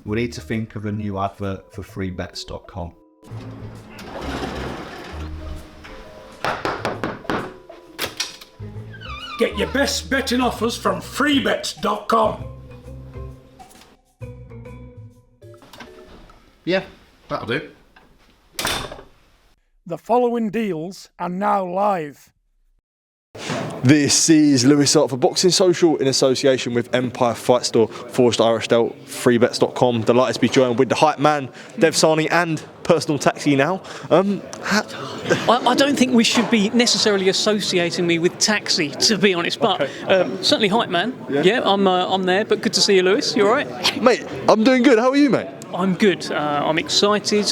we need to think of a new advert for freebets.com. Get your best betting offers from freebets.com. Yeah, that'll do. The following deals are now live. This is Lewis Hart for Boxing Social in association with Empire Fight Store, Forged Irish Stout, freebets.com. Delighted to be joined with the hype man, Dev Sahni, and personal taxi now. I don't think we should be necessarily associating me with taxi, to be honest, but okay. Certainly hype man. Yeah, I'm there, but good to see you, Lewis. You all right? Mate, I'm doing good. How are you, mate? I'm good. I'm excited.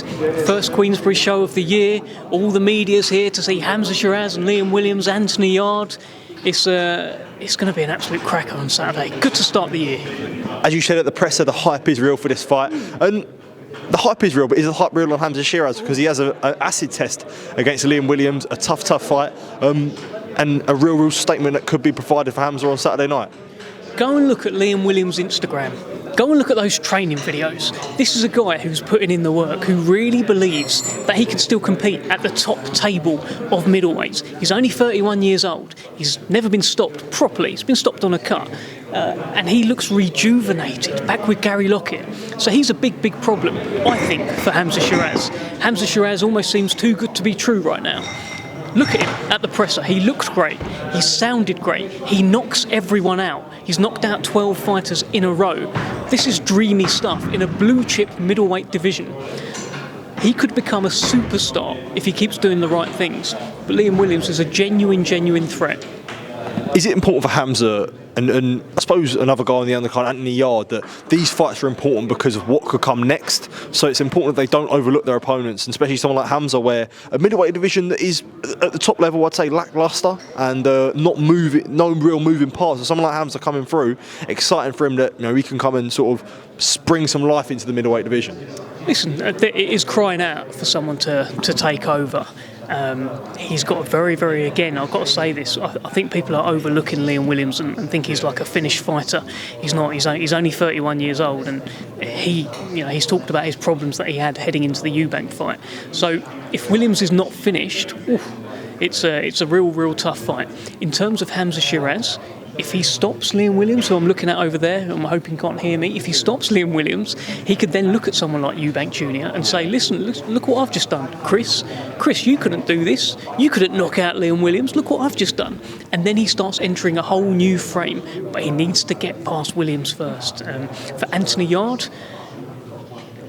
First Queensbury show of the year. All the media's here to see Hamzah Sheeraz and Liam Williams, Anthony Yarde. It's going to be an absolute cracker on Saturday. Good to start the year. As you said at the presser, the hype is real for this fight. And the hype is real, but is the hype real on Hamzah Sheeraz? Because he has an acid test against Liam Williams, a tough fight, and a real statement that could be provided for Hamzah on Saturday night. Go and look at Liam Williams' Instagram. Go and look at those training videos. This is a guy who's putting in the work, who really believes that he can still compete at the top table of middleweights. He's only 31 years old. He's never been stopped properly. He's been stopped on a cut. And he looks rejuvenated, back with Gary Lockett. So he's a big problem, I think, for Hamzah Sheeraz. Hamzah Sheeraz almost seems too good to be true right now. Look at him at the presser. He looked great. He sounded great. He knocks everyone out. He's knocked out 12 fighters in a row. This is dreamy stuff in a blue-chip middleweight division. He could become a superstar if he keeps doing the right things. But Liam Williams is a genuine threat. Is it important for Hamzah and I suppose another guy on the undercard, Anthony Yarde, that these fights are important because of what could come next? So it's important that they don't overlook their opponents, and especially someone like Hamzah, where a middleweight division that is at the top level, I'd say lackluster and no real moving parts. So someone like Hamzah coming through, exciting for him that he can come and sort of spring some life into the middleweight division. Listen, it is crying out for someone to take over. He's got again, I've got to say this, I think people are overlooking Liam Williams and think he's like a finished fighter. He's not. He's only 31 years old, and he's talked about his problems that he had heading into the Eubank fight. So if Williams is not finished, it's a real tough fight. In terms of Hamzah Sheeraz, if he stops Liam Williams, who I'm looking at over there, I'm hoping can't hear me, if he stops Liam Williams, he could then look at someone like Eubank Jr. and say, listen, look what I've just done. Chris, you couldn't do this. You couldn't knock out Liam Williams. Look what I've just done. And then he starts entering a whole new frame. But he needs to get past Williams first. For Anthony Yarde,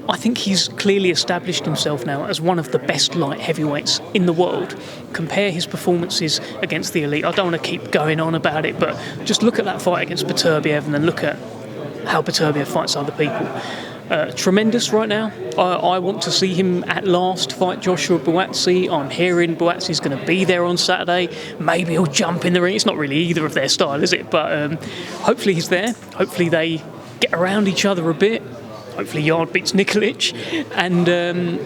I think he's clearly established himself now as one of the best light heavyweights in the world. Compare his performances against the elite. I don't want to keep going on about it, but just look at that fight against Beterbiev and then look at how Beterbiev fights other people. Tremendous right now. I want to see him at last fight Joshua Buatsi. I'm hearing Buatsi's going to be there on Saturday. Maybe he'll jump in the ring. It's not really either of their style, is it? But hopefully he's there. Hopefully they get around each other a bit. Hopefully Yarde beats Nikolic, and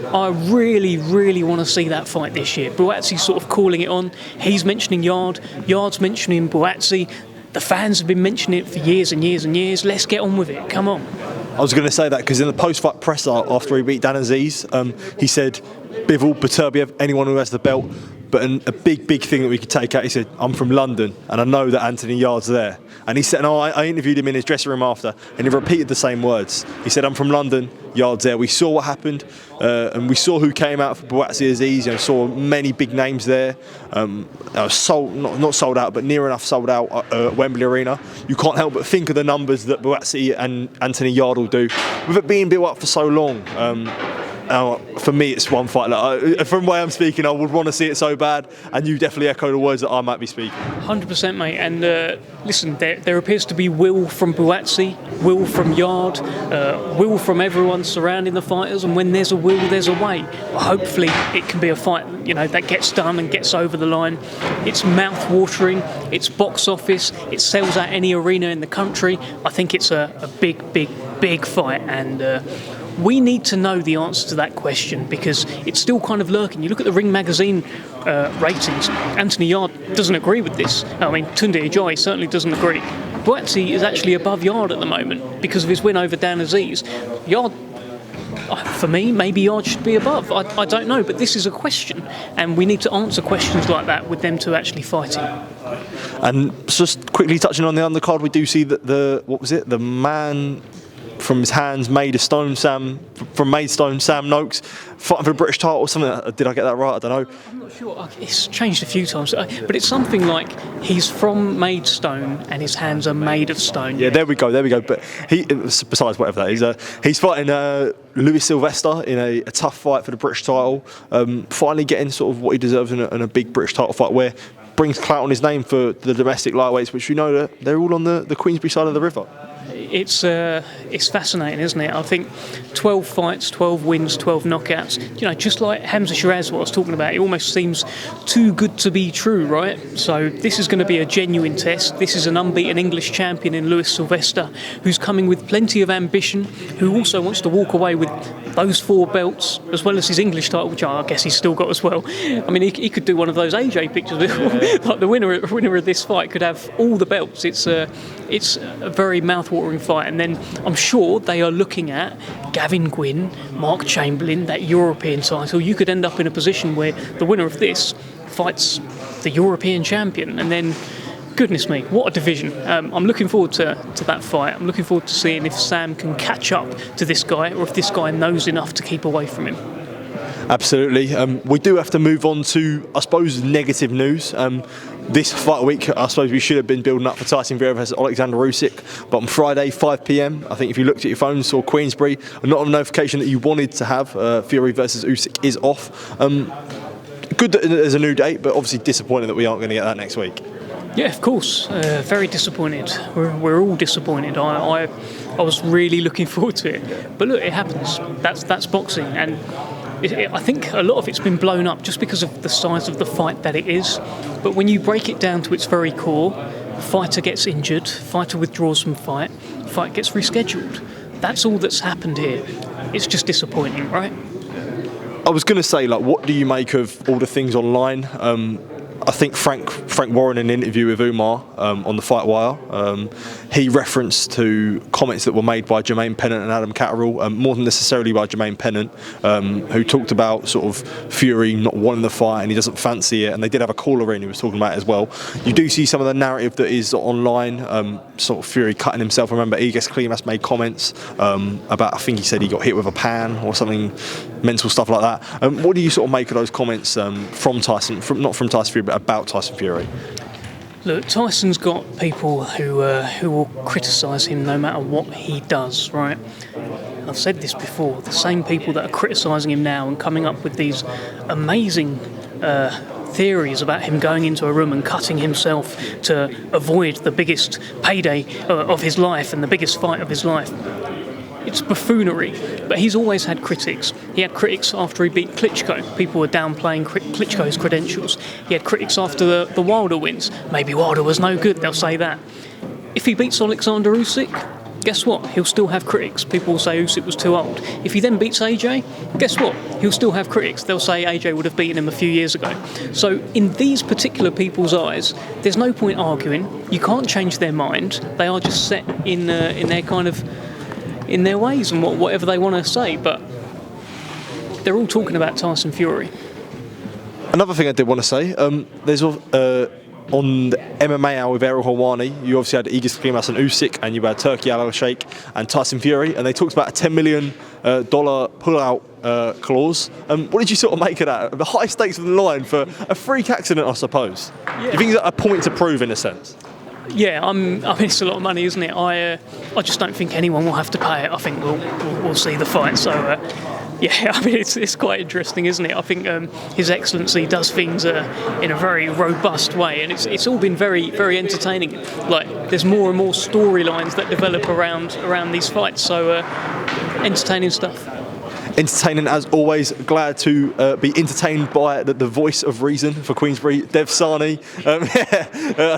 I really want to see that fight this year. Buatsi's sort of calling it on. He's mentioning Yarde. Yarde's mentioning Buatsi. The fans have been mentioning it for years and years. Let's get on with it. Come on. I was going to say that because in the post-fight presser after he beat Dan Azeez, he said, Bivol, Beterbiev, anyone who has the belt. But a big thing that we could take out, he said, I'm from London and I know that Anthony Yarde's there. And he said, I interviewed him in his dressing room after, and he repeated the same words. He said, I'm from London, Yarde's there. We saw what happened, and we saw who came out for Buatsi Azeez. Saw many big names there. Not sold out, but near enough sold out at Wembley Arena. You can't help but think of the numbers that Buatsi and Anthony Yarde will do. With it being built up for so long, for me, it's one fight. From the way I'm speaking, I would want to see it so bad, and you definitely echo the words that I might be speaking. 100%, mate. And listen, there appears to be will from Buatsi, will from Yarde, will from everyone surrounding the fighters. And when there's a will, there's a way. Hopefully, it can be a fight, that gets done and gets over the line. It's mouth-watering. It's box office. It sells out any arena in the country. I think it's a big fight, and we need to know the answer to that question because it's still kind of lurking. You look at the Ring magazine ratings, Anthony Yarde doesn't agree with this. I mean, Tunde Ajayi certainly doesn't agree. Buatsi is actually above Yarde at the moment because of his win over Dan Azeez. Yarde, for me, maybe Yarde should be above. I don't know, but this is a question, and we need to answer questions like that with them two actually fighting. And just quickly touching on the undercard, we do see that the man from his hands made of stone, Sam Noakes, fighting for the British title or something. Did I get that right? I don't know. I'm not sure. It's changed a few times, but it's something like he's from Maidstone and his hands are made of stone. Yeah, there we go. But besides whatever that is, he's fighting Louis Sylvester in a tough fight for the British title. Finally getting sort of what he deserves in a big British title fight where brings clout on his name for the domestic lightweights, which we know that they're all on the Queensbury side of the river. It's fascinating, isn't it? I think 12 fights, 12 wins, 12 knockouts. You know, just like Hamzah Sheeraz, what I was talking about, it almost seems too good to be true, right? So this is going to be a genuine test. This is an unbeaten English champion in Louis Sylvester, who's coming with plenty of ambition, who also wants to walk away with those 4 belts, as well as his English title, which I guess he's still got as well. I mean, he could do one of those AJ pictures. Like the winner of this fight could have all the belts. It's a very mouth-watering fight, and then I'm sure they are looking at Gavin Gwynn, Mark Chamberlain, that European title. You could end up in a position where the winner of this fights the European champion, and then, goodness me, what a division. I'm looking forward to that fight. I'm looking forward to seeing if Sam can catch up to this guy, or if this guy knows enough to keep away from him. Absolutely. We do have to move on to, I suppose, negative news. This fight week, I suppose we should have been building up for Tyson Fury versus Oleksandr Usyk, but on Friday, 5 p.m, I think if you looked at your phone, saw Queensbury, not a notification that you wanted to have, Fury versus Usyk is off. Good that there's a new date, but obviously disappointed that we aren't going to get that next week. Yeah, of course. Very disappointed. We're all disappointed. I was really looking forward to it, but look, it happens. That's boxing, and I think a lot of it's been blown up just because of the size of the fight that it is. But when you break it down to its very core, fighter gets injured, fighter withdraws from fight gets rescheduled. That's all that's happened here. It's just disappointing, right? I was going to say, like, what do you make of all the things online? I think Frank Warren, in an interview with Umar on the Fight Wire, he referenced to comments that were made by Jermaine Pennant and Adam Catterall, more than necessarily by Jermaine Pennant, who talked about sort of Fury not wanting the fight and he doesn't fancy it, and they did have a caller in who was talking about it as well. You do see some of the narrative that is online, sort of Fury cutting himself. I remember Igas Klimas made comments about, I think he said he got hit with a pan or something, mental stuff like that. What do you sort of make of those comments from Tyson, not from Tyson Fury, but about Tyson Fury? Look, Tyson's got people who will criticise him no matter what he does, right? I've said this before, the same people that are criticising him now and coming up with these amazing theories about him going into a room and cutting himself to avoid the biggest payday of his life and the biggest fight of his life. It's buffoonery, but he's always had critics. He had critics after he beat Klitschko. People were downplaying Klitschko's credentials. He had critics after the Wilder wins. Maybe Wilder was no good, they'll say that. If he beats Oleksandr Usyk, guess what? He'll still have critics. People will say Usyk was too old. If he then beats AJ, guess what? He'll still have critics. They'll say AJ would have beaten him a few years ago. So in these particular people's eyes, there's no point arguing. You can't change their mind. They are just set in their kind of in their ways and whatever they want to say, but they're all talking about Tyson Fury. Another thing I did want to say, there's on the MMA Hour with Errol Hawani, you obviously had Igas Klimas and Usyk, and you had Turki Al-Sheikh and Tyson Fury, and they talked about a $10 million pull-out clause. What did you sort of make of that? The high stakes of the line for a freak accident, I suppose. Yeah. Do you think it's a point to prove, in a sense? Yeah, I mean, it's a lot of money, isn't it? I just don't think anyone will have to pay it. I think we'll see the fight. So, yeah, I mean, it's quite interesting, isn't it? I think His Excellency does things in a very robust way, and it's all been very, very entertaining. Like, there's more and more storylines that develop around these fights. So, entertaining stuff. entertaining as always. Glad to be entertained by the voice of reason for Queensbury, Dev Sahni.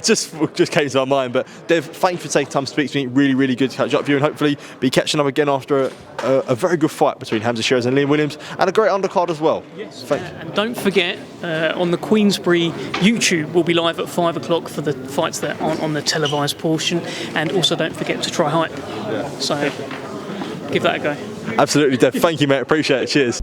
Just came to my mind. But Dev, thank you for taking time to speak to me. Really, really good to catch up with you, and hopefully be catching up again after a very good fight between Hamzah Sheeraz and Liam Williams, and a great undercard as well. Yes. Thank you. And don't forget, on the Queensbury YouTube, we'll be live at 5 o'clock for the fights that aren't on the televised portion, and also don't forget to try Hype. So give that a go. Absolutely, Dev. Thank you, mate. Appreciate it. Cheers.